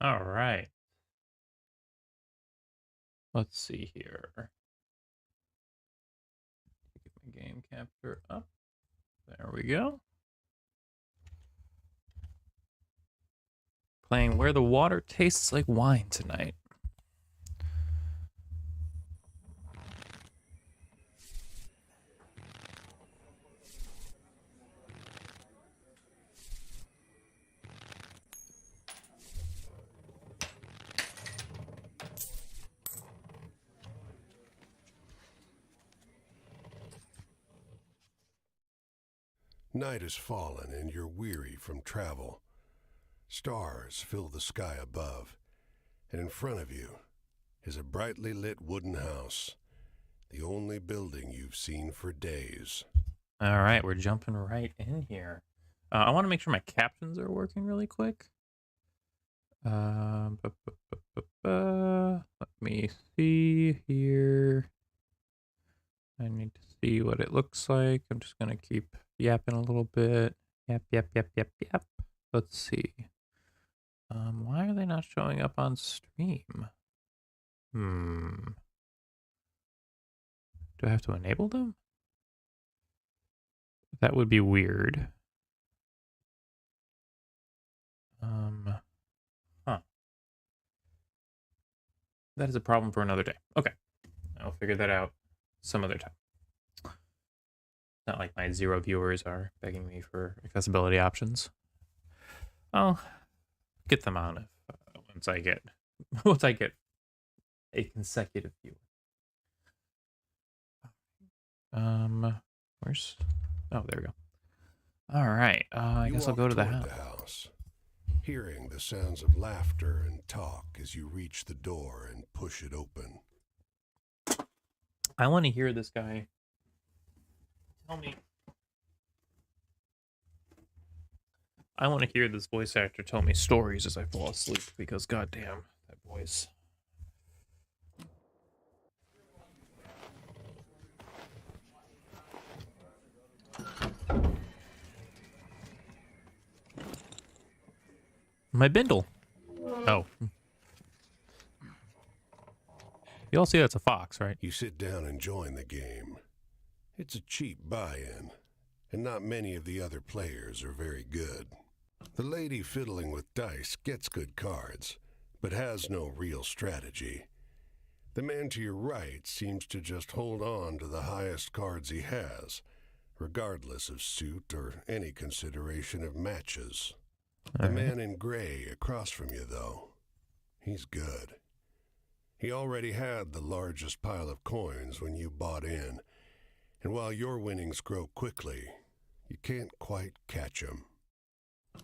All right. Let's see here. Get my game capture up. There we go. Playing Where the Water Tastes Like Wine tonight. Night has fallen and you're weary from travel. Stars fill the sky above, and in front of you is a brightly lit wooden house, the only building you've seen for days. All right, we're jumping right in here. I want to make sure my captions are working really quick. Let me see here. I need to see what it looks like. I'm just gonna keep yapping a little bit. Yap, yap, yap, yap, yap. Let's see. Why are they not showing up on stream? Do I have to enable them? That would be weird. Huh. That is a problem for another day. Okay. I'll figure that out some other time. Not like my 0 viewers are begging me for accessibility options. I'll get them on if once I get a consecutive viewer. Where's? Oh, there we go. All right. I guess I'll go to the house. Hearing the sounds of laughter and talk as you reach the door and push it open. I want to hear this guy tell me. I want to hear this voice actor tell me stories as I fall asleep because, goddamn, that voice. My bindle. Oh. You all see that's a fox, right? You sit down and join the game. It's a cheap buy-in, and not many of the other players are very good. The lady fiddling with dice gets good cards, but has no real strategy. The man to your right seems to just hold on to the highest cards he has, regardless of suit or any consideration of matches. The man in gray across from you, though, he's good. He already had the largest pile of coins when you bought in, and while your winnings grow quickly, you can't quite catch him.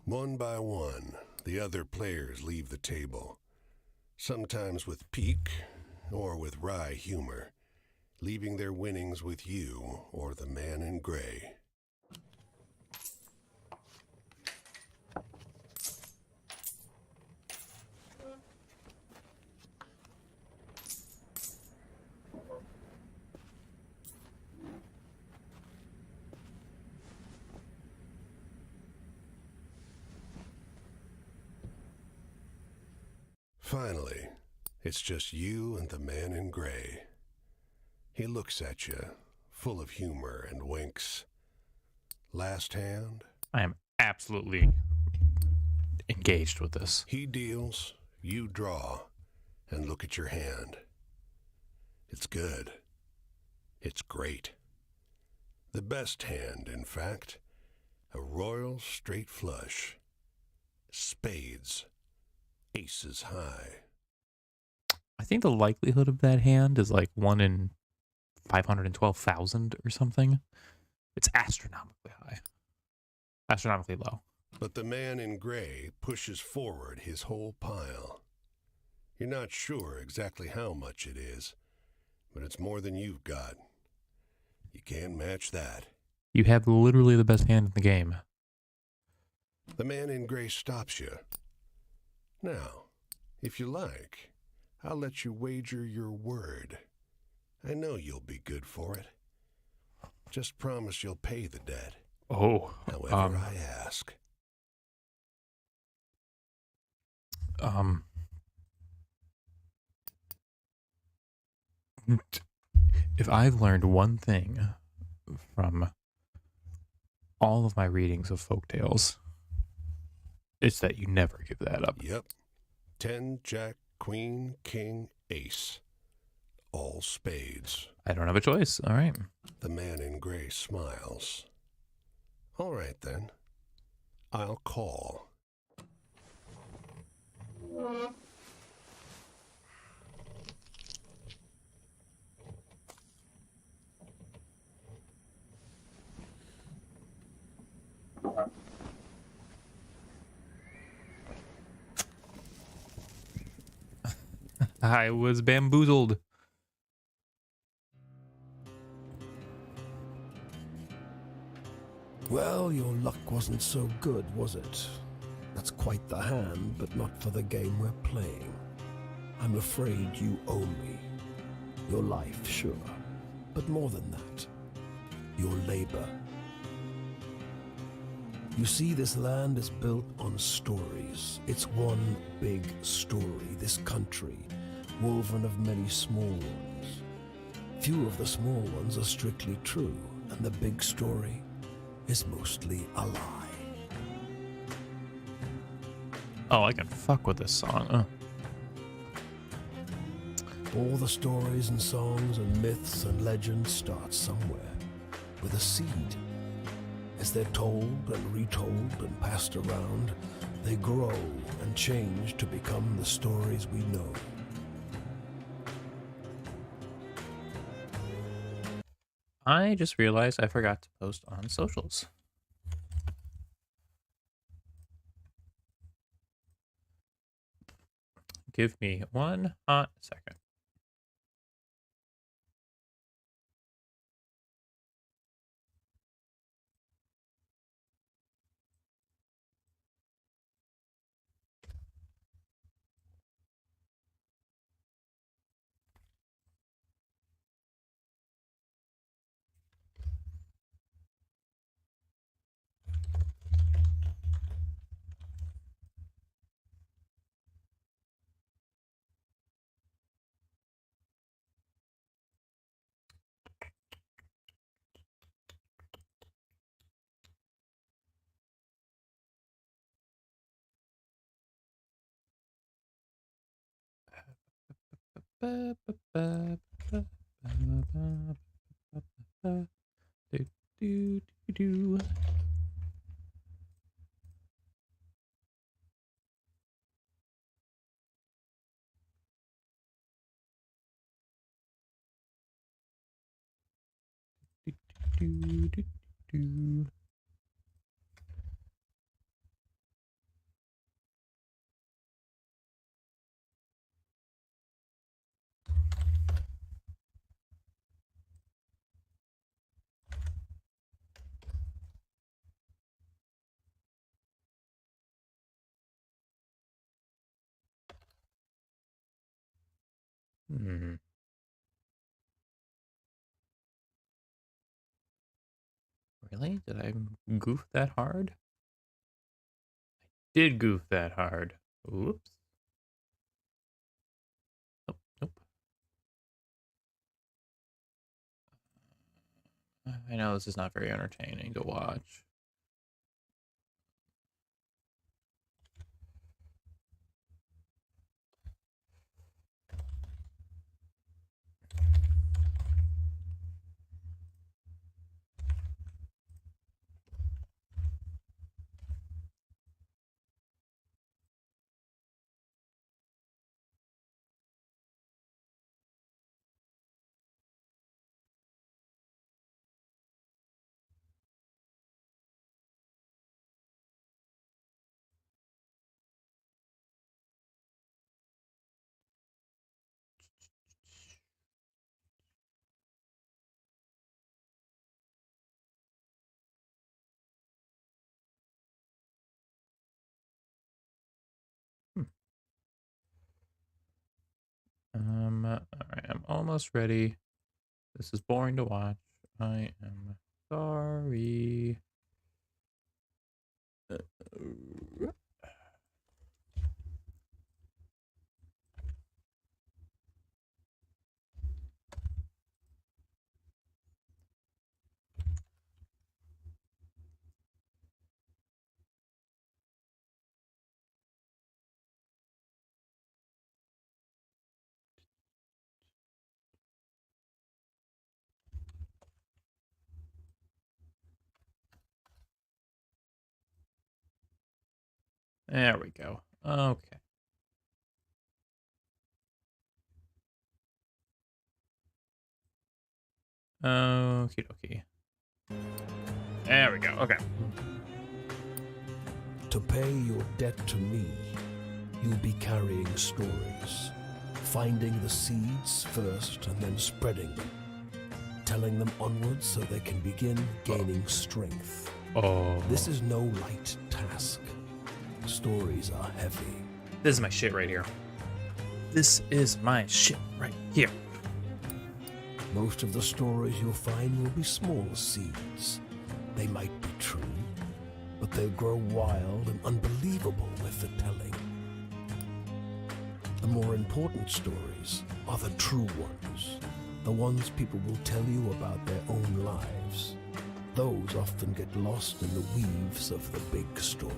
One by one, the other players leave the table, sometimes with pique or with wry humor, leaving their winnings with you or the man in gray. Finally, it's just you and the man in gray. He looks at you, full of humor, and winks. Last hand? I am absolutely engaged with this. He deals, you draw, and look at your hand. It's good. It's great. The best hand, in fact. A royal straight flush. Spades. Aces high. I think the likelihood of that hand is like 1 in 512,000 or something. It's astronomically high. Astronomically low. But the man in gray pushes forward his whole pile. You're not sure exactly how much it is, but it's more than you've got. You can't match that. You have literally the best hand in the game. The man in gray stops you. Now, if you like, I'll let you wager your word. I know you'll be good for it. Just promise you'll pay the debt. Oh. However I ask. If I've learned one thing from all of my readings of folktales, it's that you never give that up. Yep. 10, Jack, Queen, King, Ace. All spades. I don't have a choice. All right. The man in gray smiles. All right, then. I'll call. I was bamboozled. Well, your luck wasn't so good, was it? That's quite the hand, but not for the game we're playing. I'm afraid you owe me. Your life, sure, but more than that, your labor. You see, this land is built on stories. It's one big story, this country, woven of many small ones. Few of the small ones are strictly true, and the big story is mostly a lie. Oh, I can fuck with this song. All the stories and songs and myths and legends start somewhere, with a seed. As they're told and retold and passed around, they grow and change to become the stories we know. I just realized I forgot to post on socials. Give me one hot second. Do. Really? Did I goof that hard? Did goof that hard. Oops. Nope, nope. I know this is not very entertaining to watch. Alright, I'm almost ready. This is boring to watch. I am sorry. There we go. Okay. Okie dokie. There we go. Okay. To pay your debt to me, you'll be carrying stories, finding the seeds first and then spreading them, telling them onwards so they can begin gaining strength. Oh. This is no light task. Stories are heavy. This is my shit right here. This is my shit right here. Most of the stories you'll find will be small seeds. They might be true, but they'll grow wild and unbelievable with the telling. The more important stories are the true ones, the ones people will tell you about their own lives. Those often get lost in the weaves of the big story.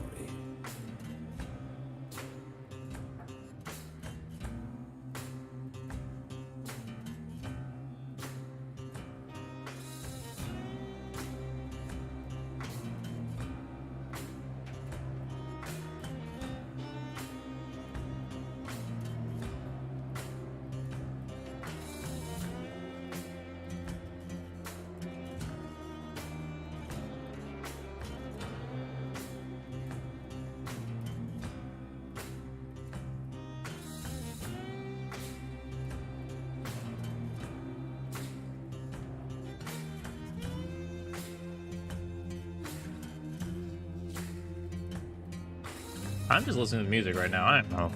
I'm just listening to music right now. I'm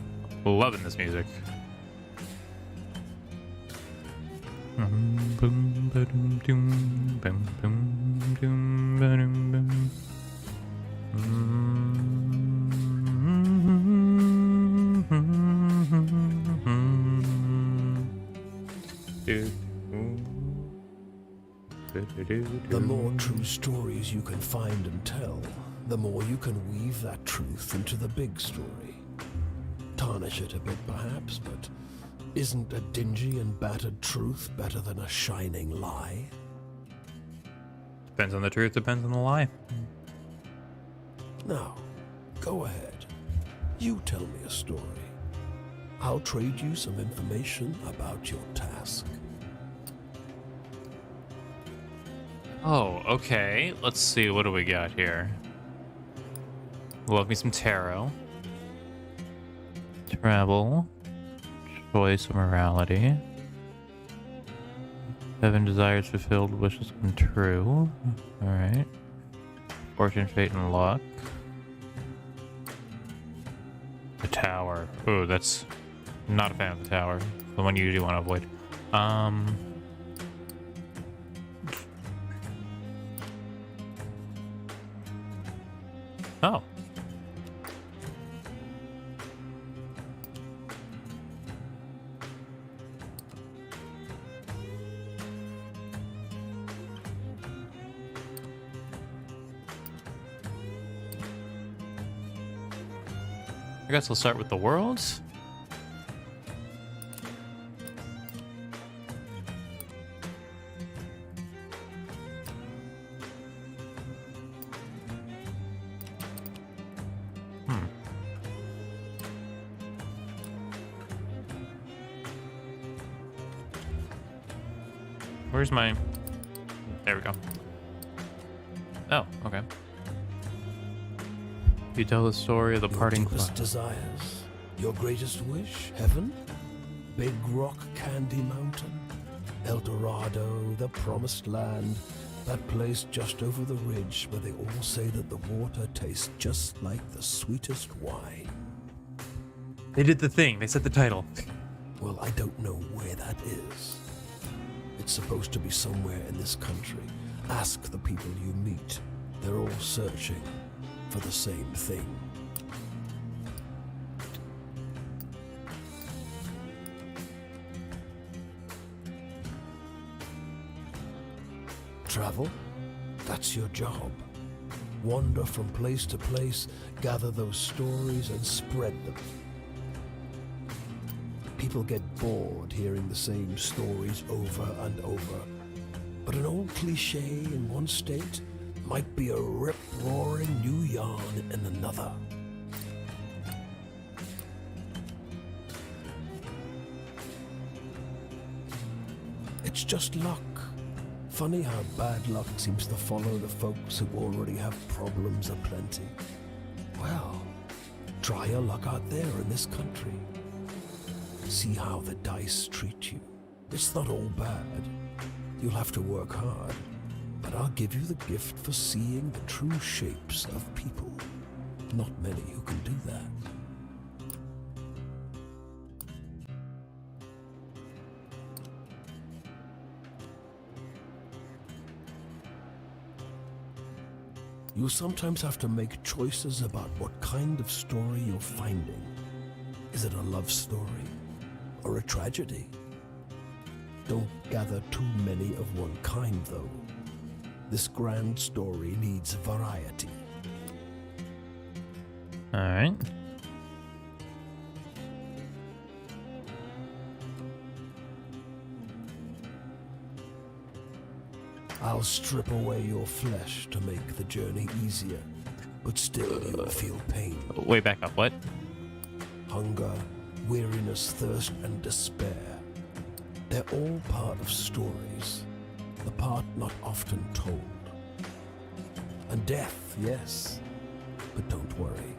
loving this music. The more true stories you can find and tell, the more you can weave that truth into the big story. Tarnish it a bit, perhaps, but isn't a dingy and battered truth better than a shining lie? Depends on the truth, depends on the lie. Now, go ahead. You tell me a story. I'll trade you some information about your task. Oh, okay. Let's see, what do we got here? Love me some tarot. Travel. Choice of morality. 7 desires fulfilled, wishes come true. Alright. Fortune, fate, and luck. The tower. Ooh, that's not a fan of the tower. The one you usually want to avoid. Oh. I guess we'll start with the worlds. Where's my... There we go. Oh, okay. You tell the story of the Your parting deepest cloud. desires. Your greatest wish? Heaven? Big Rock Candy Mountain? El Dorado, the Promised Land, that place just over the ridge where they all say that the water tastes just like the sweetest wine. They did the thing. They said the title. Well, I don't know where that is. It's supposed to be somewhere in this country. Ask the people you meet. They're all searching for the same thing. Travel? That's your job. Wander from place to place, gather those stories and spread them. People get bored hearing the same stories over and over. But an old cliche in one state might be a rip-roaring new yarn in another. It's just luck. Funny how bad luck seems to follow the folks who already have problems aplenty. Well, try your luck out there in this country. See how the dice treat you. It's not all bad. You'll have to work hard, but I'll give you the gift for seeing the true shapes of people. Not many who can do that. You sometimes have to make choices about what kind of story you're finding. Is it a love story or a tragedy? Don't gather too many of one kind, though. This grand story needs variety. All right. I'll strip away your flesh to make the journey easier, but still you'll feel pain. Way back up. What? Hunger, weariness, thirst, and despair. They're all part of stories, the part not often told. And death, yes, but don't worry.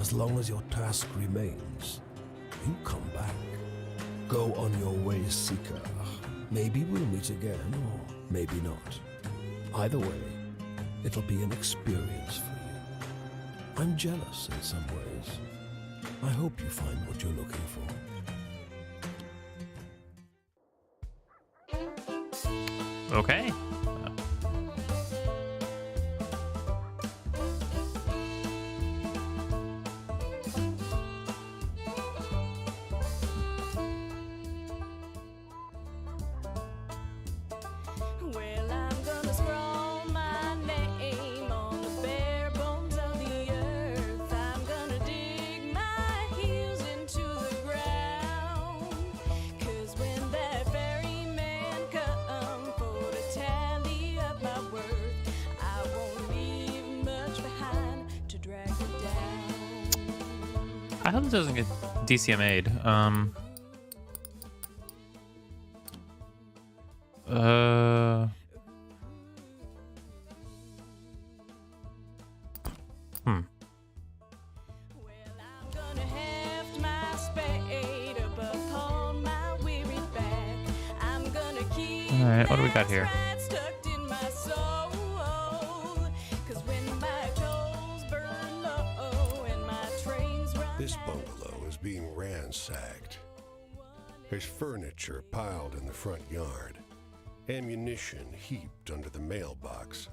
As long as your task remains, you come back. Go on your way, Seeker. Maybe we'll meet again, or maybe not. Either way, it'll be an experience for you. I'm jealous in some ways. I hope you find what you're looking for. Okay. Well, I'm gonna scrawl my name on the bare bones of the earth. I'm gonna dig my heels into the ground. 'Cause when that ferryman come for to tally up my worth, I won't leave much behind to drag it down. I hope this doesn't get DCMA'd. Well, I'm gonna heft my spade up upon my weary back. I'm gonna keep All right, what do we got here? that stride stuck in my soul. 'Cause when my coals burn low and my trains run This out, bungalow is being ransacked. There's furniture piled in the front yard, ammunition heaped under the mailbox,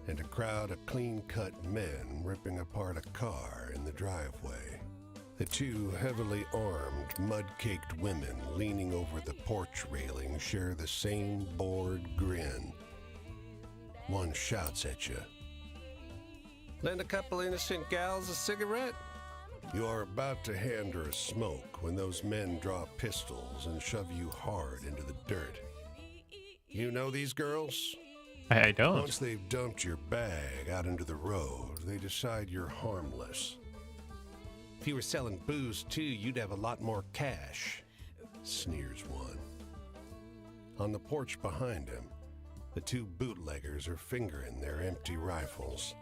and a crowd of clean-cut men ripping apart a car in the driveway. The two heavily armed, mud-caked women leaning over the porch railing share the same bored grin. One shouts at you. "Lend a couple innocent gals a cigarette?" You are about to hand her a smoke when those men draw pistols and shove you hard into the dirt. You know these girls? I don't. Once they've dumped your bag out into the road, they decide you're harmless. If you were selling booze too, you'd have a lot more cash, sneers one. On the porch behind him, the two bootleggers are fingering their empty rifles,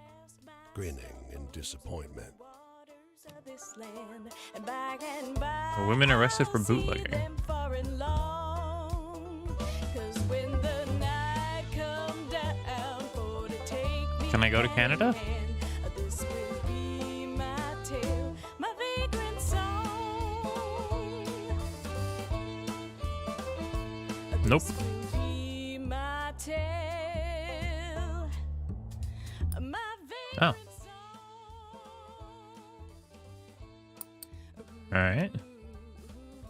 grinning in disappointment. waters of this land, and by and by, Are women arrested for I'll see bootlegging? them far and long. 'Cause when the night come down for to take me Can I go to Canada? hand, this will be my tale, my vagrant song. Nope. This will be my tale, my Oh. vagrant song. Alright.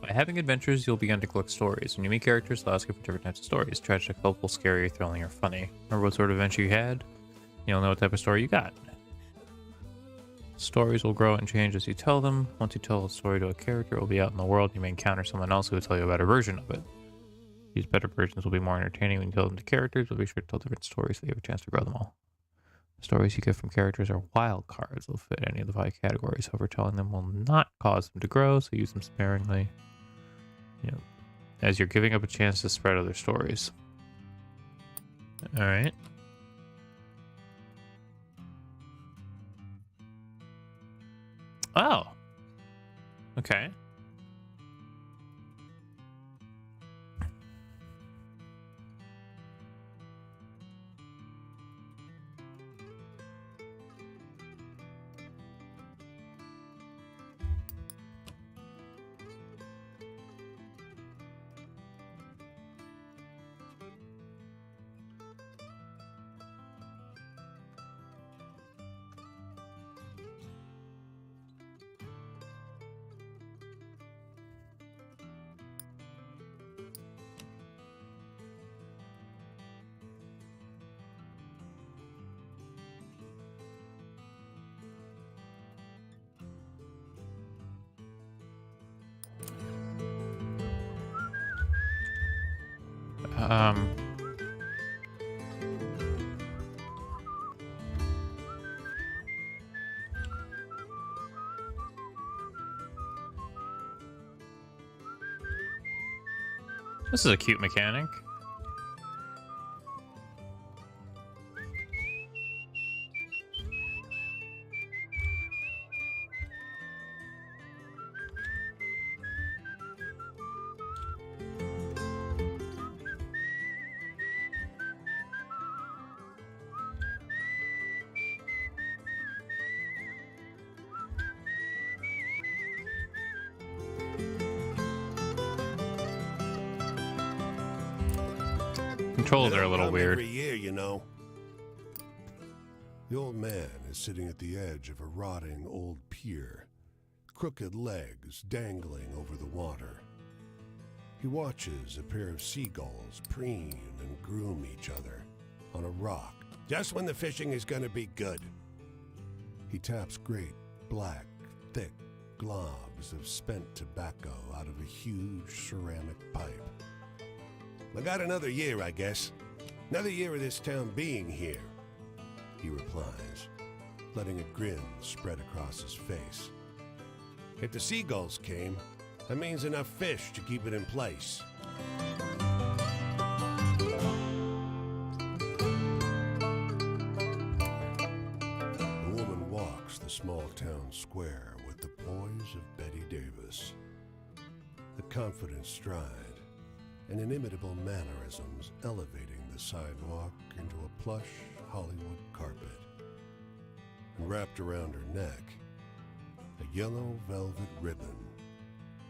By having adventures, you'll begin to collect stories. When you meet characters, they'll ask you for different types of stories. Tragic, hopeful, scary, thrilling, or funny. Remember what sort of adventure you had? You'll know what type of story you got. Stories will grow and change as you tell them. Once you tell a story to a character, it will be out in the world. You may encounter someone else who will tell you a better version of it. These better versions will be more entertaining when you tell them to characters. But be sure to tell different stories so you have a chance to grow them all. Stories you get from characters are wild cards. They'll fit any of the 5 categories. However, telling them will not cause them to grow, so use them sparingly. You know, as you're giving up a chance to spread other stories. All right. Oh. Okay. Um. This is a cute mechanic. Controls They are a don't little come weird. Every year, you know. The old man is sitting at the edge of a rotting old pier, crooked legs dangling over the water. He watches a pair of seagulls preen and groom each other on a rock, just when the fishing is going to be good. He taps great, black, thick globs of spent tobacco out of a huge ceramic pipe. I got another year, I guess. Another year of this town being here, he replies, letting a grin spread across his face. If the seagulls came, that means enough fish to keep it in place. The woman walks the small town square with the poise of Betty Davis. The confident stride and inimitable mannerisms elevating the sidewalk into a plush Hollywood carpet. And wrapped around her neck, a yellow velvet ribbon,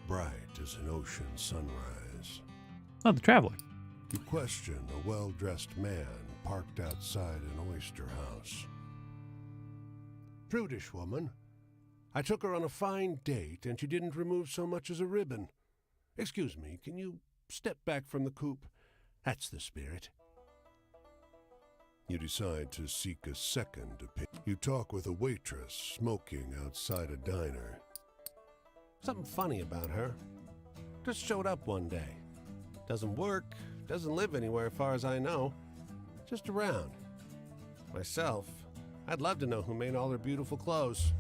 bright as an ocean sunrise. Oh, the Traveler. You question a well-dressed man parked outside an oyster house. Prudish woman. I took her on a fine date and she didn't remove so much as a ribbon. Excuse me, can you step back from the coupe? That's the spirit. You decide to seek a second opinion. You talk with a waitress smoking outside a diner. Something funny about her. Just showed up one day. Doesn't work, doesn't live anywhere as far as I know. Just around. Myself, I'd love to know who made all her beautiful clothes.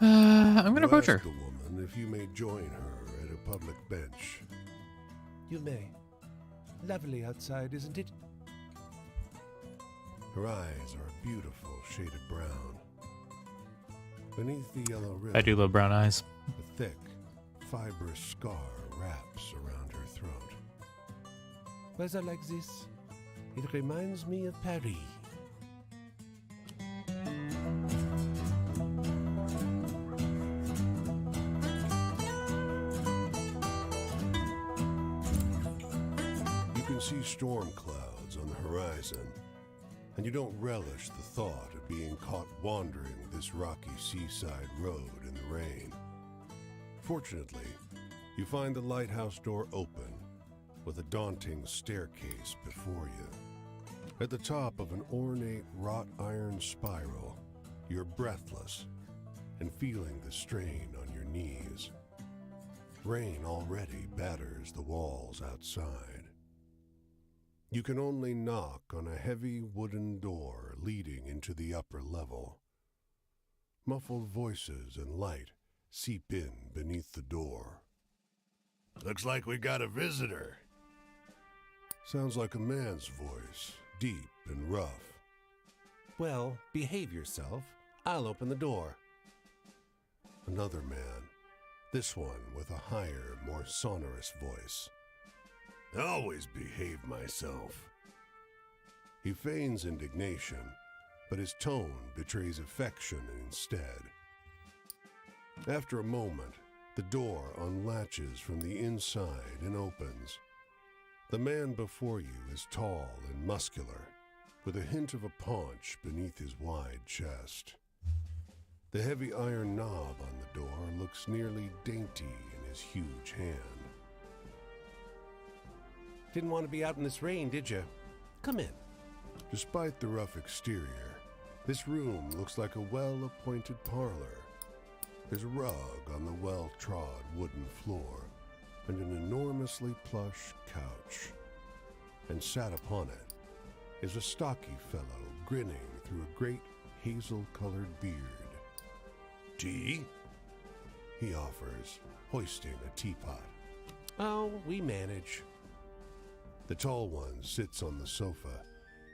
I'm gonna You approach her. ask the woman if you may join her at a public bench. You may. Lovely outside, isn't it? Her eyes are a beautiful shade of brown. Beneath the yellow ribbon, I do love brown eyes. a thick, fibrous scar wraps around her throat. Weather like this, it reminds me of Paris. You can see storm clouds on the horizon, and you don't relish the thought of being caught wandering this rocky seaside road in the rain. Fortunately, you find the lighthouse door open, with a daunting staircase before you. At the top of an ornate wrought iron spiral, you're breathless and feeling the strain on your knees. Rain already batters the walls outside. You can only knock on a heavy wooden door leading into the upper level. Muffled voices and light seep in beneath the door. "Looks like we got a visitor." Sounds like a man's voice, deep and rough. Well, behave yourself. I'll open the door. Another man, this one with a higher, more sonorous voice. "I always behave myself." He feigns indignation, but his tone betrays affection instead. After a moment, the door unlatches from the inside and opens. The man before you is tall and muscular, with a hint of a paunch beneath his wide chest. The heavy iron knob on the door looks nearly dainty in his huge hand. Didn't want to be out in this rain, did you? Come in. Despite the rough exterior, this room looks like a well-appointed parlor. There's a rug on the well-trod wooden floor and an enormously plush couch. And sat upon it is a stocky fellow grinning through a great hazel-colored beard. "Tea?" he offers, hoisting a teapot. Oh, we manage. The tall one sits on the sofa,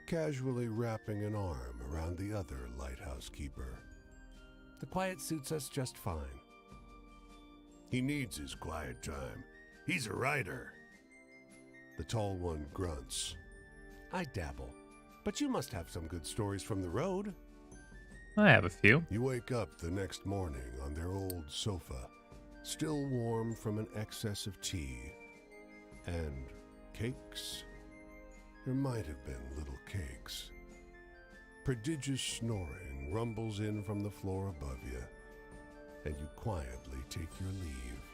casually wrapping an arm around the other lighthouse keeper. The quiet suits us just fine. "He needs his quiet time. He's a writer." The tall one grunts. I dabble. But you must have some good stories from the road. I have a few. You wake up the next morning on their old sofa, still warm from an excess of tea. And cakes? There might have been little cakes. Prodigious snoring rumbles in from the floor above you, and you quietly take your leave.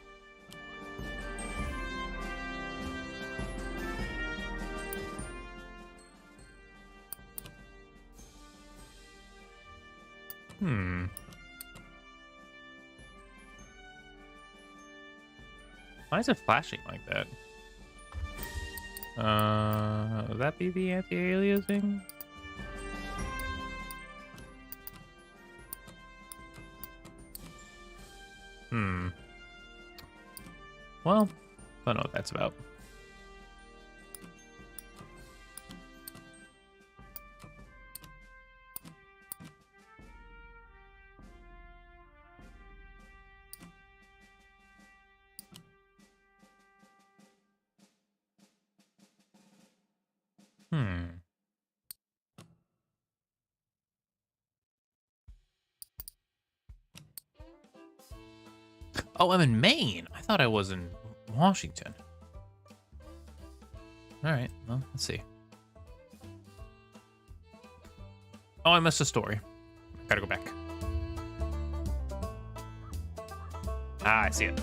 Why is it flashing like that? Would that be the anti-aliasing? Well, I don't know what that's about. Oh, I'm in Maine. I thought I was in Washington. All right, well, let's see. Oh, I missed a story. Gotta go back. Ah, I see it.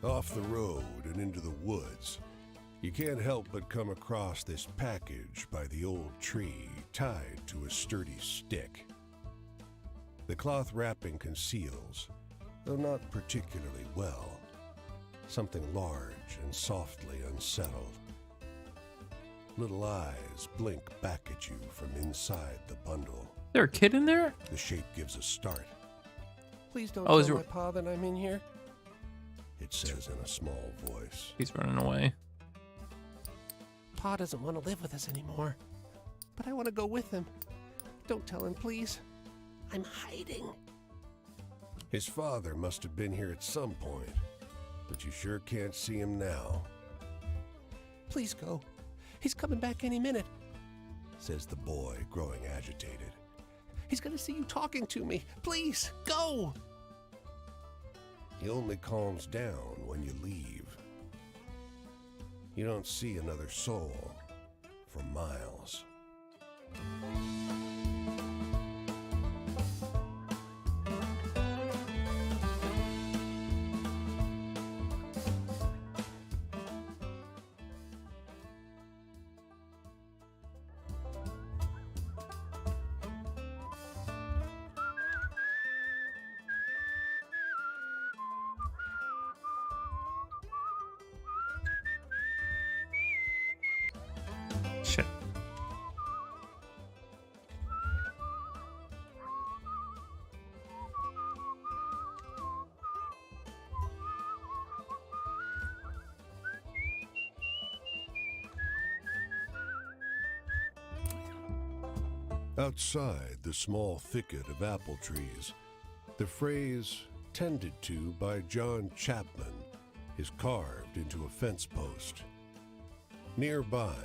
Off the road and into the woods, you can't help but come across this package by the old tree tied to a sturdy stick. The cloth wrapping conceals, though not particularly well, something large and softly unsettled. Little eyes blink back at you from inside the bundle. Is there a kid in there? The shape gives a start. Please don't Oh, is tell your- my pa that I'm in here. It says in a small voice. He's running away. Pa doesn't want to live with us anymore. But I want to go with him. Don't tell him, please. I'm hiding. His father must have been here at some point, but you sure can't see him now. Please go. He's coming back any minute. says the boy, growing agitated. He's gonna see you talking to me. Please, go! He only calms down when you leave. You don't see another soul for miles. Shit. Outside the small thicket of apple trees, the phrase "tended to by John Chapman" is carved into a fence post. Nearby,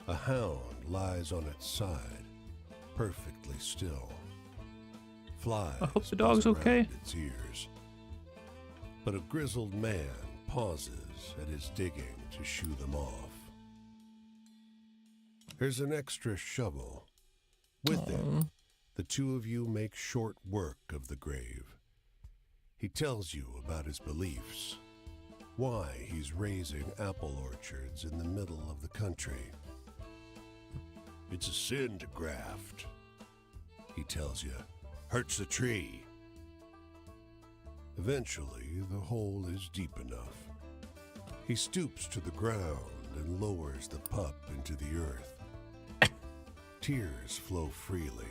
a hound lies on its side, perfectly still. Flies I hope the dog's buzz okay. around its ears. But a grizzled man pauses at his digging to shoo them off. There's an extra shovel. With it, Aw. the two of you make short work of the grave. He tells you about his beliefs, why he's raising apple orchards in the middle of the country. It's a sin to graft, he tells you. Hurts the tree. Eventually, the hole is deep enough. He stoops to the ground and lowers the pup into the earth. Tears flow freely.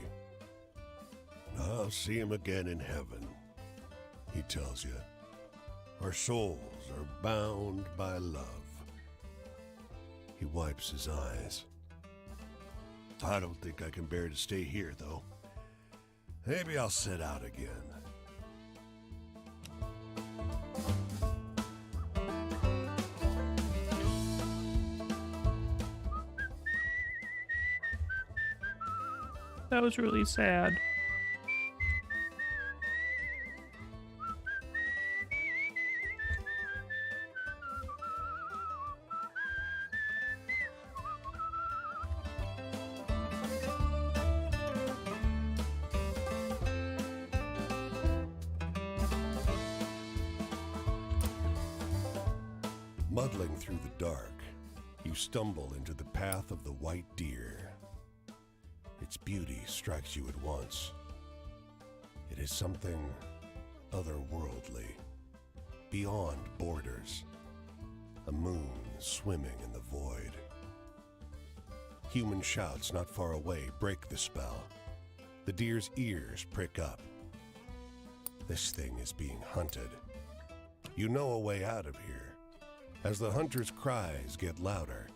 I'll see him again in heaven, he tells you. Our souls are bound by love. He wipes his eyes. I don't think I can bear to stay here, though. Maybe I'll set out again. That was really sad. Muddling through the dark, you stumble into the path of the white deer. Its beauty strikes you at once. It is something otherworldly, beyond borders, a moon swimming in the void. Human shouts not far away break the spell. The deer's ears prick up. This thing is being hunted. You know a way out of here. As the hunter's cries get louder,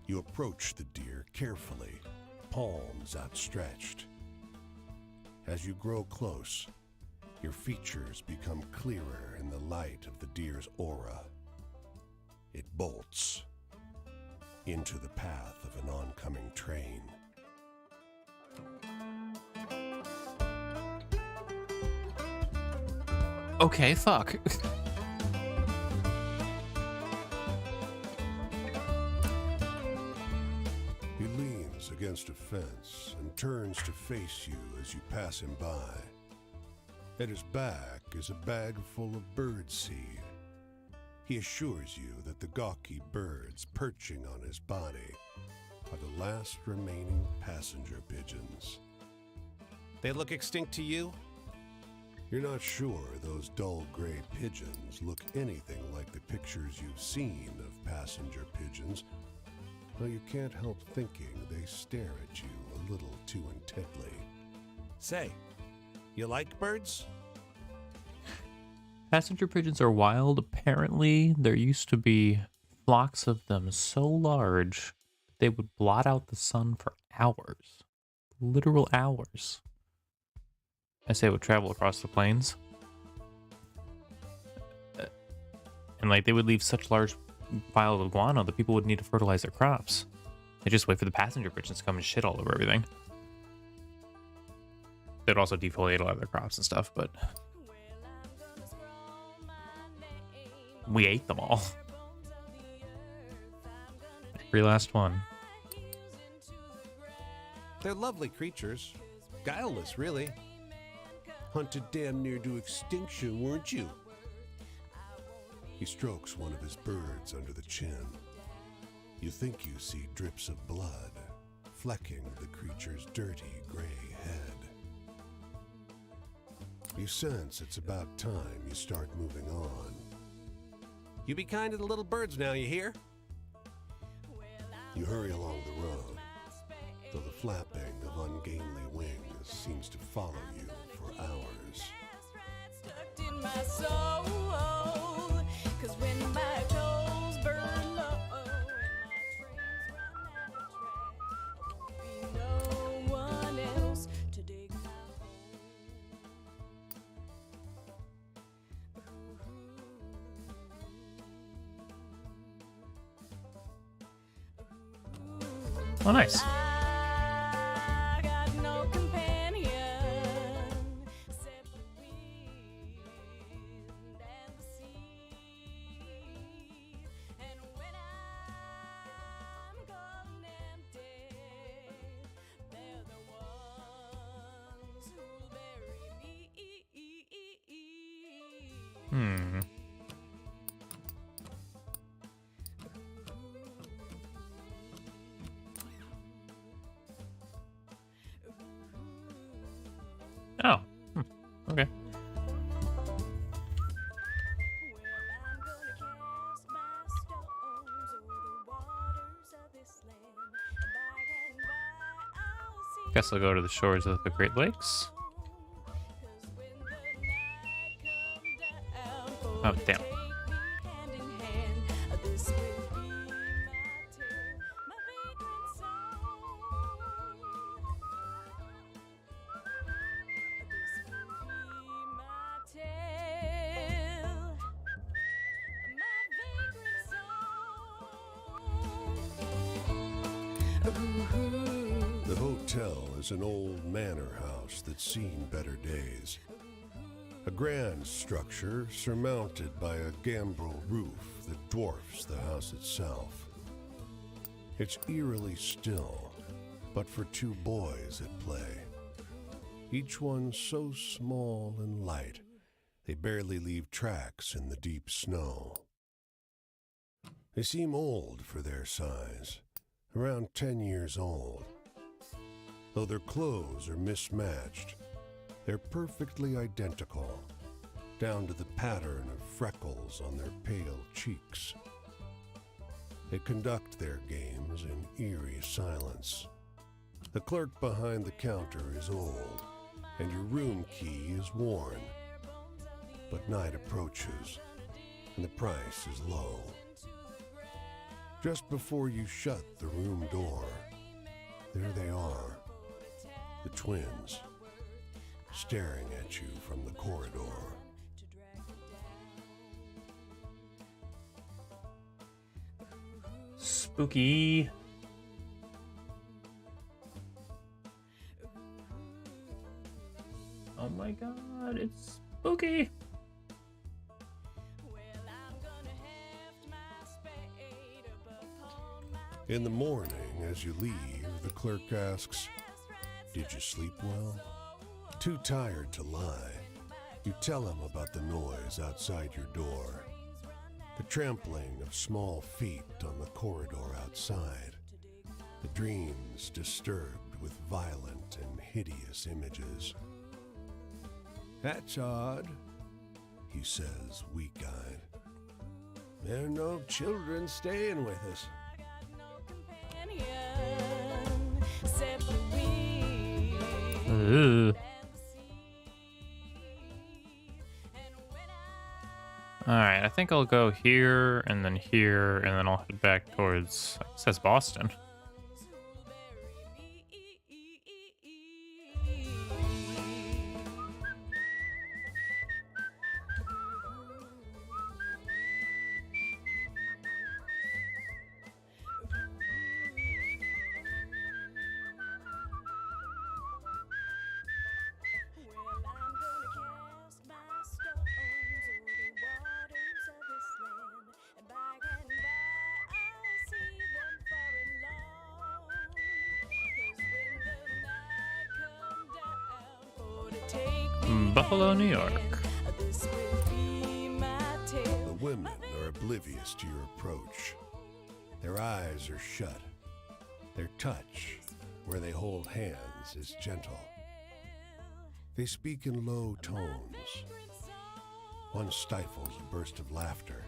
you approach the deer carefully, palms outstretched. As you grow close, your features become clearer in the light of the deer's aura. It bolts into the path of an oncoming train. Okay, fuck. He leans against a fence and turns to face you as you pass him by. At his back is a bag full of bird seed. He assures you that the gawky birds perching on his body are the last remaining passenger pigeons. They look extinct to you? You're not sure those dull gray pigeons look anything like the pictures you've seen of passenger pigeons, though you can't help thinking they stare at you a little too intently. Say, you like birds? Passenger pigeons are wild. Apparently, there used to be flocks of them so large they would blot out the sun for hours. Literal hours. I say it would travel across the plains. And like they would leave such large piles of guano that people would need to fertilize their crops. They just wait for the passenger pigeons to come and shit all over everything. They'd also defoliate a lot of their crops and stuff, but we ate them all. Every last one. They're lovely creatures. Guileless, really. Hunted damn near to extinction, weren't you? He strokes one of his birds under the chin. You think you see drips of blood flecking the creature's dirty gray head. You sense it's about time you start moving on. You be kind to the little birds now, you hear? You hurry along the road, though the flapping of ungainly wings seems to follow you for hours. Stuck in my soul, 'cause when my toes burn low and my trains run out of track, there'll be no one else to dig my hole. Oh, nice. I got no companion except the wind and the sea. And when I'm gone and dead, they're the ones who'll bury me. Oh. Okay. Well, I'm gonna cast my stones over the waters of this land. And by and by, I'll see. Guess I'll go to the shores of the Great Lakes. 'Cause when the night comes down, Oh, damn. take me hand in hand. This will be my tale, my vagrant song. This will be my tale, my vagrant song. The hotel is an old manor house that's seen better days. A grand structure surmounted by a gambrel roof that dwarfs the house itself. It's eerily still, but for two boys at play. Each one so small and light, they barely leave tracks in the deep snow. They seem old for their size, around 10 years old. Though their clothes are mismatched, they're perfectly identical, down to the pattern of freckles on their pale cheeks. They conduct their games in eerie silence. The clerk behind the counter is old, and your room key is worn. But night approaches, and the price is low. Just before you shut the room door, there they are, the twins, staring at you from the corridor. Spooky. Oh my god, it's spooky. In the morning, as you leave, the clerk asks, "Did you sleep well?" Too tired to lie, you tell him about the noise outside your door, the trampling of small feet on the corridor outside, the dreams disturbed with violent and hideous images. "That's odd," he says, weak-eyed. "There are no children staying with us." Ooh. Alright, I think I'll go here, and then I'll head back towards, it says Boston. Buffalo, New York. This will be my The tale. women are oblivious to your approach. Their eyes are shut. Their touch, where they hold hands, is gentle. They speak in low tones. One stifles a burst of laughter,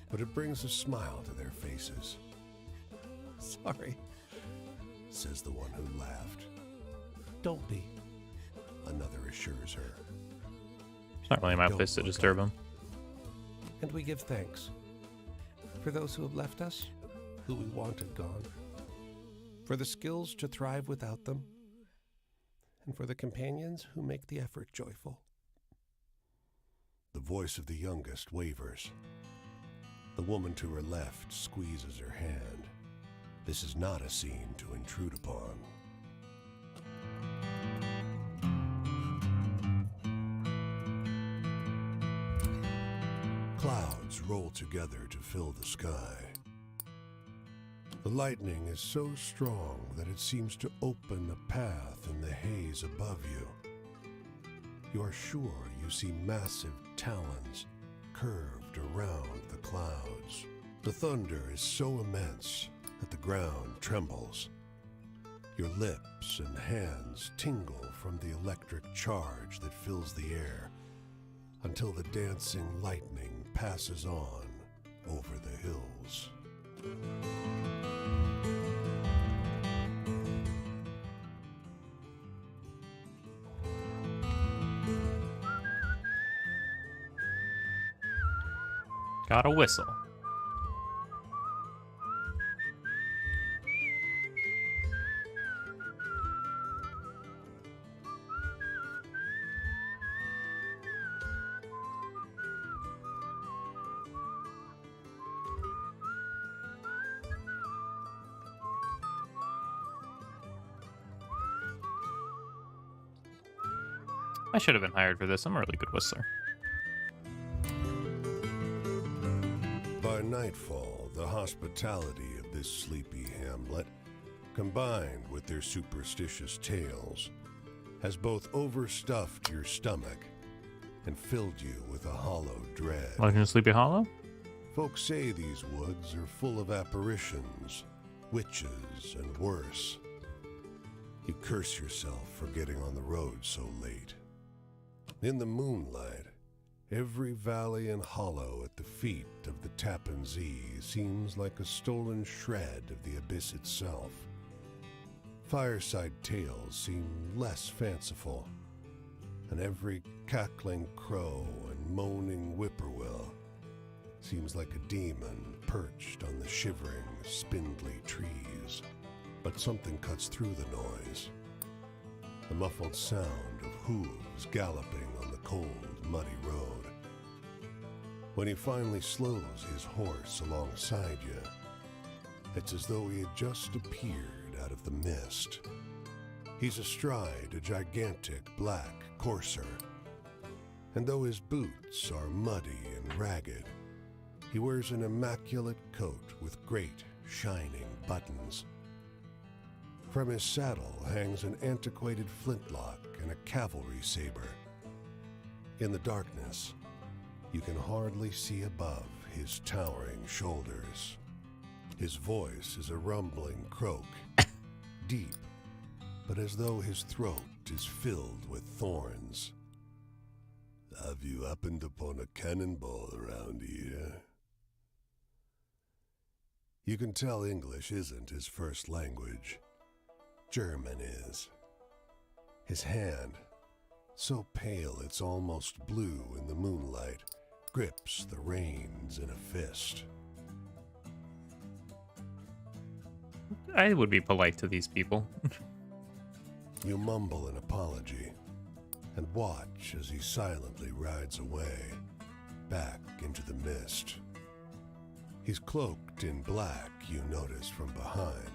but it brings a smile to their faces. Sorry. Says the one who laughed. Don't be. Another assures her. It's not really my Don't place to look disturb up. him. And we give thanks for those who have left us, who we wanted gone, for the skills to thrive without them, and for the companions who make the effort joyful. The voice of the youngest wavers. The woman to her left squeezes her hand. This is not a scene to intrude upon. Clouds roll together to fill the sky. The lightning is so strong that it seems to open a path in the haze above you. You are sure you see massive talons curved around the clouds. The thunder is so immense that the ground trembles. Your lips and hands tingle from the electric charge that fills the air until the dancing lightning passes on over the hills. Got a whistle. I should have been hired for this. I'm a really good whistler. By nightfall, the hospitality of this sleepy hamlet, combined with their superstitious tales, has both overstuffed your stomach and filled you with a hollow dread. Legend of Sleepy Hollow? Folks say these woods are full of apparitions, witches, and worse. You curse yourself for getting on the road so late. In the moonlight, every valley and hollow at the feet of the Tappan Zee seems like a stolen shred of the abyss itself. Fireside tales seem less fanciful, and every cackling crow and moaning whippoorwill seems like a demon perched on the shivering, spindly trees. But something cuts through the noise. The muffled sound of hooves galloping on the cold, muddy road. When he finally slows his horse alongside you, it's as though he had just appeared out of the mist. He's astride a gigantic black courser, and though his boots are muddy and ragged, he wears an immaculate coat with great, shining buttons. From his saddle hangs an antiquated flintlock and a cavalry saber. In the darkness, you can hardly see above his towering shoulders. His voice is a rumbling croak, deep, but as though his throat is filled with thorns. Have you happened upon a cannonball around here? You can tell English isn't his first language. German is. His hand, so pale it's almost blue in the moonlight, grips the reins in a fist. I would be polite to these people. You mumble an apology and watch as he silently rides away, back into the mist. He's cloaked in black, you notice from behind,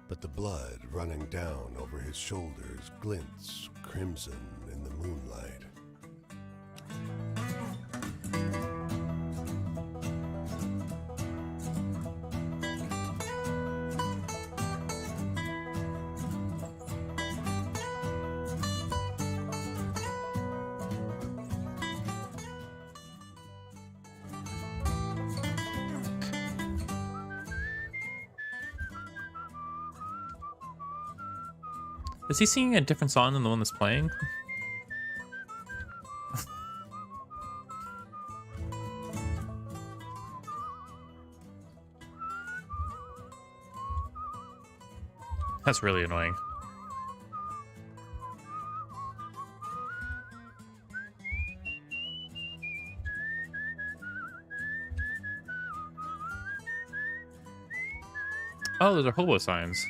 but the blood running down over his shoulders glints crimson in the moonlight. Is he singing a different song than the one that's playing? That's really annoying. Oh, those are hobo signs.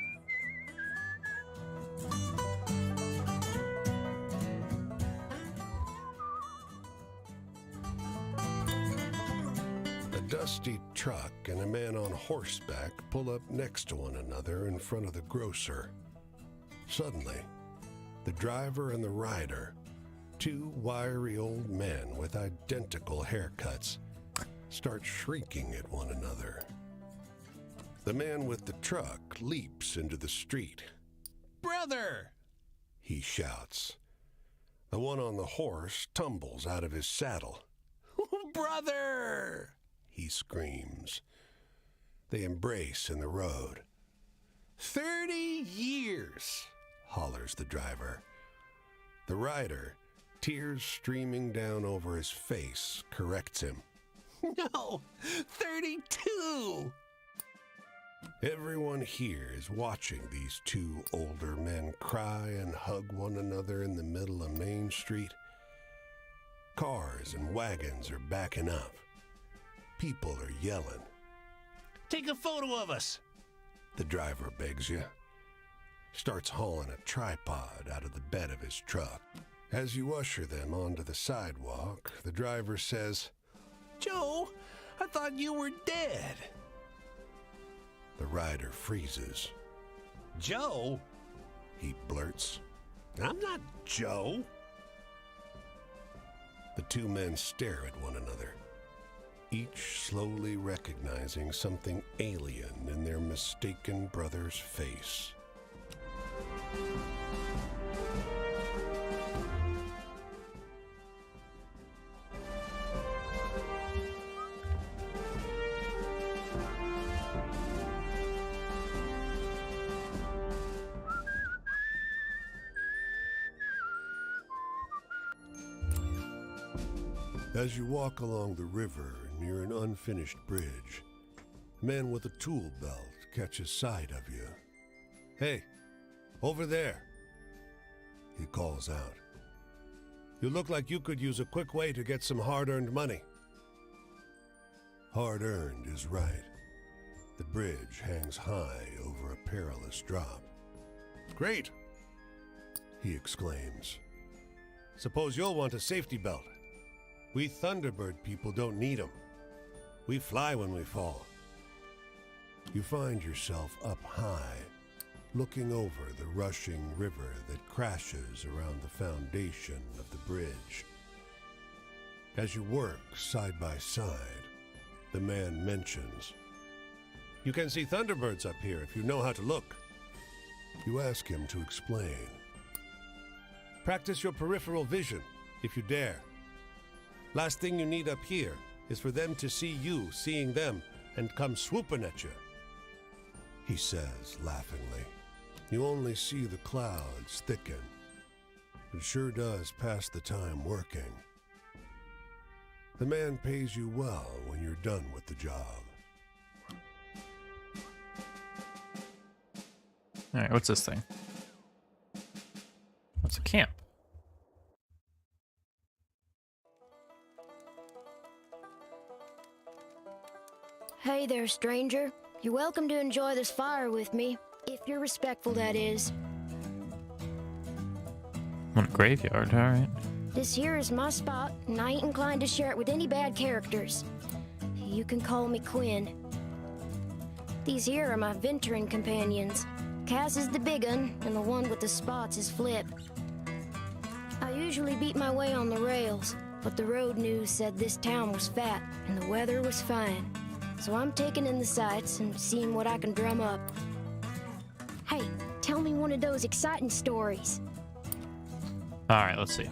A dusty truck and a man on horseback pull up next to one another in front of the grocer. Suddenly, the driver and the rider, two wiry old men with identical haircuts, start shrieking at one another. The man with the truck leaps into the street. Brother! He shouts. The one on the horse tumbles out of his saddle. Brother! He screams. They embrace in the road. 30 years! Hollers the driver. The rider, tears streaming down over his face, corrects him. No! 32! Everyone here is watching these two older men cry and hug one another in the middle of Main Street. Cars and wagons are backing up. People are yelling. Take a photo of us! The driver begs you. Starts hauling a tripod out of the bed of his truck. As you usher them onto the sidewalk, the driver says, Joe, I thought you were dead. the rider freezes. Joe? He blurts. I'm not Joe. The two men stare at one another, each slowly recognizing something alien in their mistaken brother's face. As you walk along the river near an unfinished bridge, a man with a tool belt catches sight of you. "Hey, over there," he calls out. "You look like you could use a quick way to get some hard-earned money." Hard-earned is right. The bridge hangs high over a perilous drop. "Great," he exclaims. "Suppose you'll want a safety belt. We Thunderbird people don't need 'em. We fly when we fall." You find yourself up high, looking over the rushing river that crashes around the foundation of the bridge. As you work side by side, the man mentions, "You can see Thunderbirds up here if you know how to look." You ask him to explain. "Practice your peripheral vision, if you dare. Last thing you need up here is for them to see you seeing them and come swooping at you," he says laughingly. "You only see the clouds thicken. It sure does pass the time working." The man pays you well when you're done with the job. All right, what's this thing? What's a camp? Hey there, stranger. You're welcome to enjoy this fire with me, if you're respectful, that is. On a graveyard, all right. This here is my spot, and I ain't inclined to share it with any bad characters. You can call me Quinn. These here are my venturing companions. Cass is the big un, and the one with the spots is Flip. I usually beat my way on the rails, but the road news said this town was fat, and the weather was fine. So I'm taking in the sights and seeing what I can drum up. Hey, tell me one of those exciting stories. All right, let's see.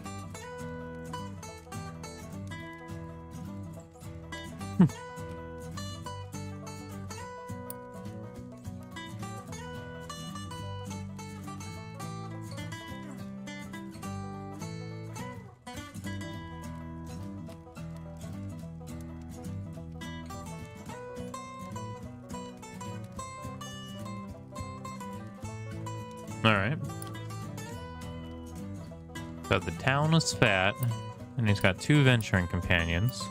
Alright. So the town is fat, and he's got 2 venturing companions.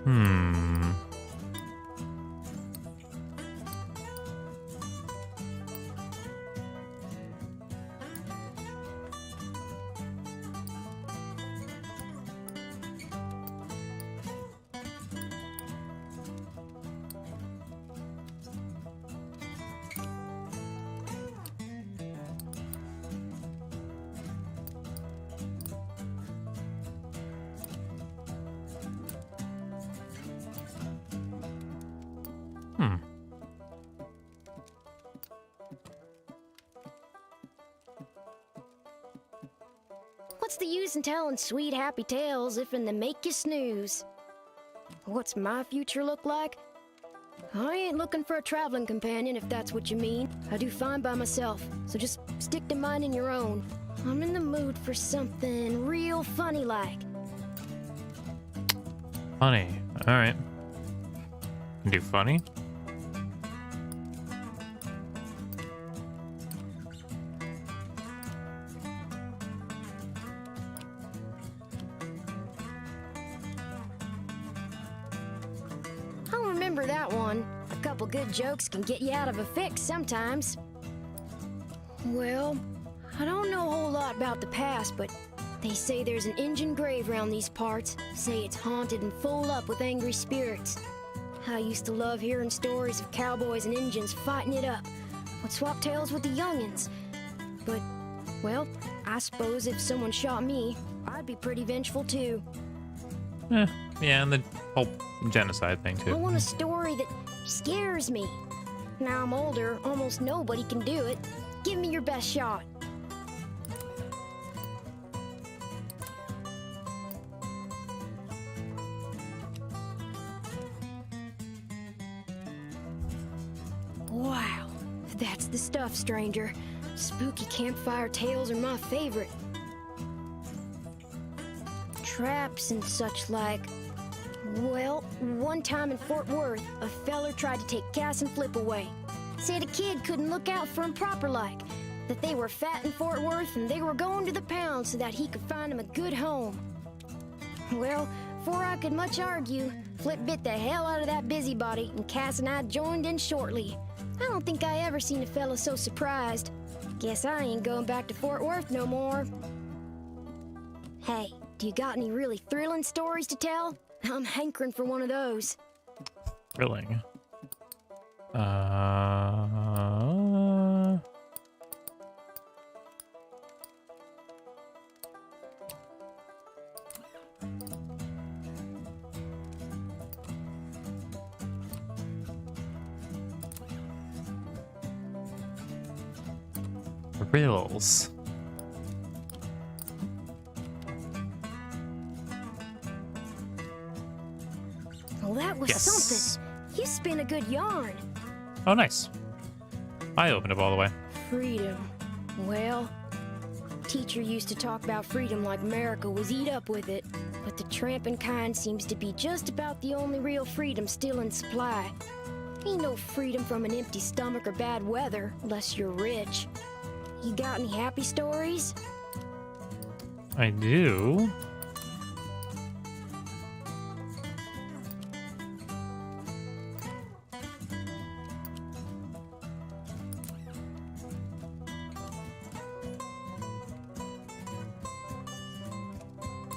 Hmm. Hmm. What's the use in telling sweet, happy tales if in they make you snooze? What's my future look like? I ain't looking for a traveling companion, if that's what you mean. I do fine by myself, so just stick to minding your own. I'm in the mood for something real funny like. Funny. Alright. Can do funny? I'll remember that one. A couple good jokes can get you out of a fix sometimes. Well, I don't know a whole lot about the past, but they say there's an Injun grave around these parts. Say it's haunted and full up with angry spirits. I used to love hearing stories of cowboys and Injuns fighting it up. Would swap tales with the youngins. But, well, I suppose if someone shot me, I'd be pretty vengeful too. Yeah, and the whole genocide thing I too. want a story that scares me. Now I'm older, almost nobody can do it. Give me your best shot. Wow, that's the stuff, stranger. Spooky campfire tales are my favorite. Traps and such like. Well, one time in Fort Worth, a feller tried to take Cass and Flip away. Said a kid couldn't look out for him proper like. That they were fat in Fort Worth and they were going to the pound so that he could find him a good home. Well, before I could much argue, Flip bit the hell out of that busybody and Cass and I joined in shortly. I don't think I ever seen a fella so surprised. Guess I ain't going back to Fort Worth no more. Hey, do you got any really thrilling stories to tell? I'm hankering for one of those. Thrilling. Thrills. Well, that was Yes. something. You spin a good yarn. Oh, nice. I opened up all the way. Freedom. Well, teacher used to talk about freedom like America was eat up with it. But the tramping kind seems to be just about the only real freedom still in supply. Ain't no freedom from an empty stomach or bad weather, unless you're rich. You got any happy stories? I do.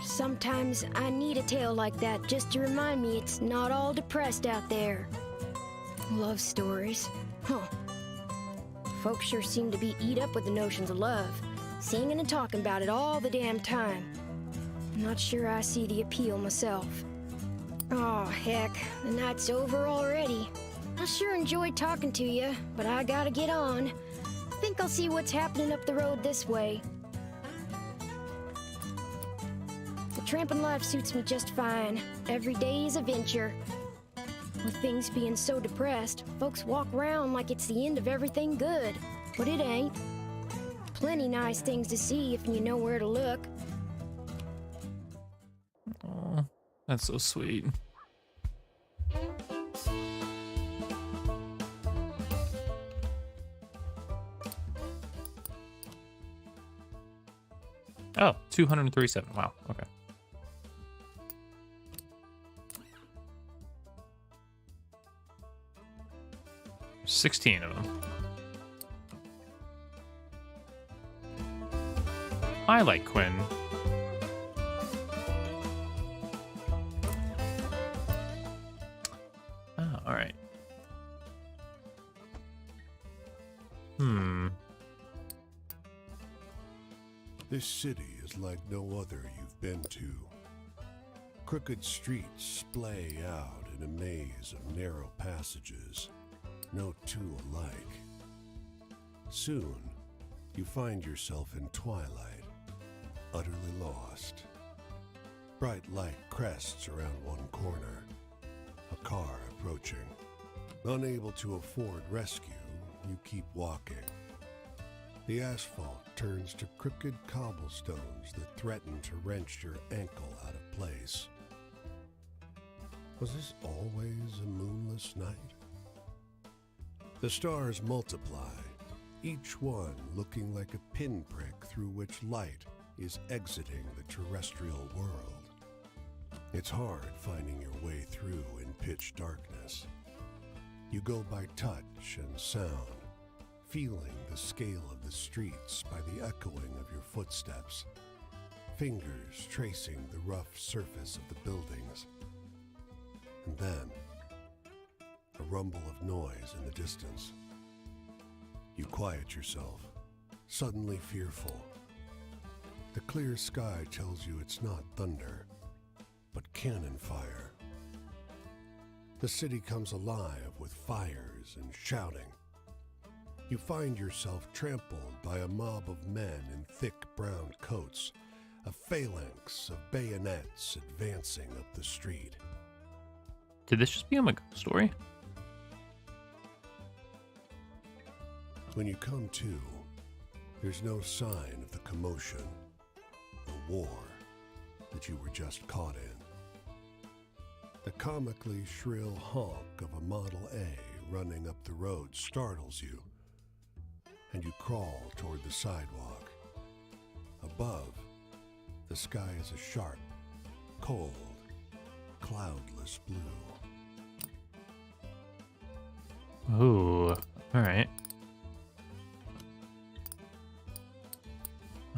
Sometimes I need a tale like that just to remind me it's not all depressed out there. Love stories. Huh. Folks sure seem to be eat up with the notions of love, singing and talking about it all the damn time. I'm not sure I see the appeal myself. Oh, heck, the night's over already. I sure enjoyed talking to you, but I gotta get on. I think I'll see what's happening up the road this way. The tramping life suits me just fine. Every day is a venture. With things being so depressed, folks walk around like it's the end of everything good. But it ain't. Plenty nice things to see if you know where to look. That's so sweet. Oh, 237. Wow. Okay. There's 16 of them. I like Quinn. Oh, all right. This city is like no other you've been to. Crooked streets splay out in a maze of narrow passages, no two alike. Soon, you find yourself in twilight, utterly lost. Bright light crests around one corner, a car approaching. Unable to afford rescue, you keep walking. The asphalt turns to crooked cobblestones that threaten to wrench your ankle out of place. Was this always a moonless night? The stars multiply, each one looking like a pinprick through which light is exiting the terrestrial world. It's hard finding your way through in pitch darkness. You go by touch and sound, feeling the scale of the streets by the echoing of your footsteps, fingers tracing the rough surface of the buildings. And then, a rumble of noise in the distance. You quiet yourself, suddenly fearful. The clear sky tells you it's not thunder, but cannon fire. The city comes alive with fires and shouting. You find yourself trampled by a mob of men in thick brown coats, a phalanx of bayonets advancing up the street. Did this just become a ghost story? When you come to, there's no sign of the commotion, the war that you were just caught in. The comically shrill honk of a Model A running up the road startles you, and you crawl toward the sidewalk. Above, the sky is a sharp, cold, cloudless blue. Ooh, all right.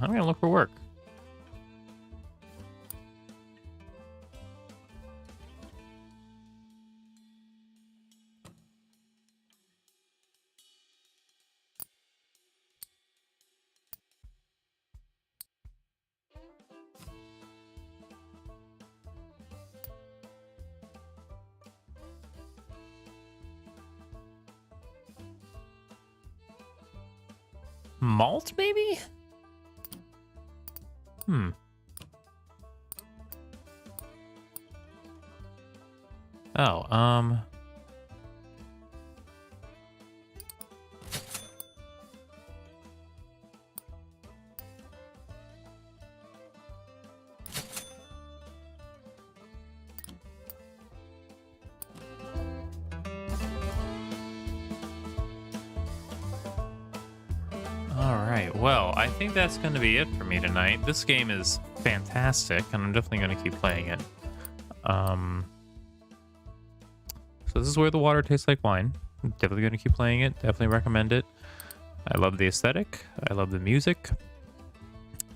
I'm gonna look for work. Malt, maybe? Oh, Alright, well, I think that's going to be it for me tonight. This game is fantastic, and I'm definitely going to keep playing it. So this is Where the Water Tastes Like Wine. I'm definitely going to keep playing it. Definitely recommend it. I love the aesthetic. I love the music.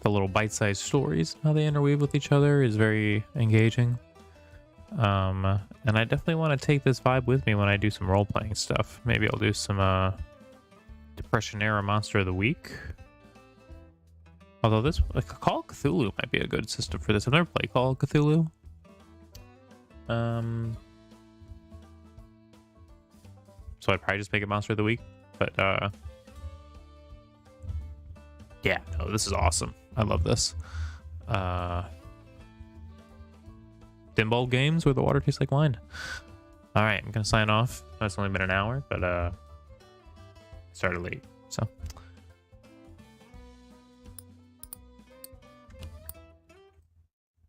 The little bite-sized stories, how they interweave with each other is very engaging. And I definitely want to take this vibe with me when I do some role-playing stuff. Maybe I'll do some Depression-era Monster of the Week. Although this, like, Call of Cthulhu might be a good system for this. I've never played Call of Cthulhu. So I'd probably just make it Monster of the Week. But, yeah, no, this is awesome. I love this. Dimble Games, Where the Water Tastes Like Wine. Alright, I'm going to sign off. It's only been an hour, but, started late. So,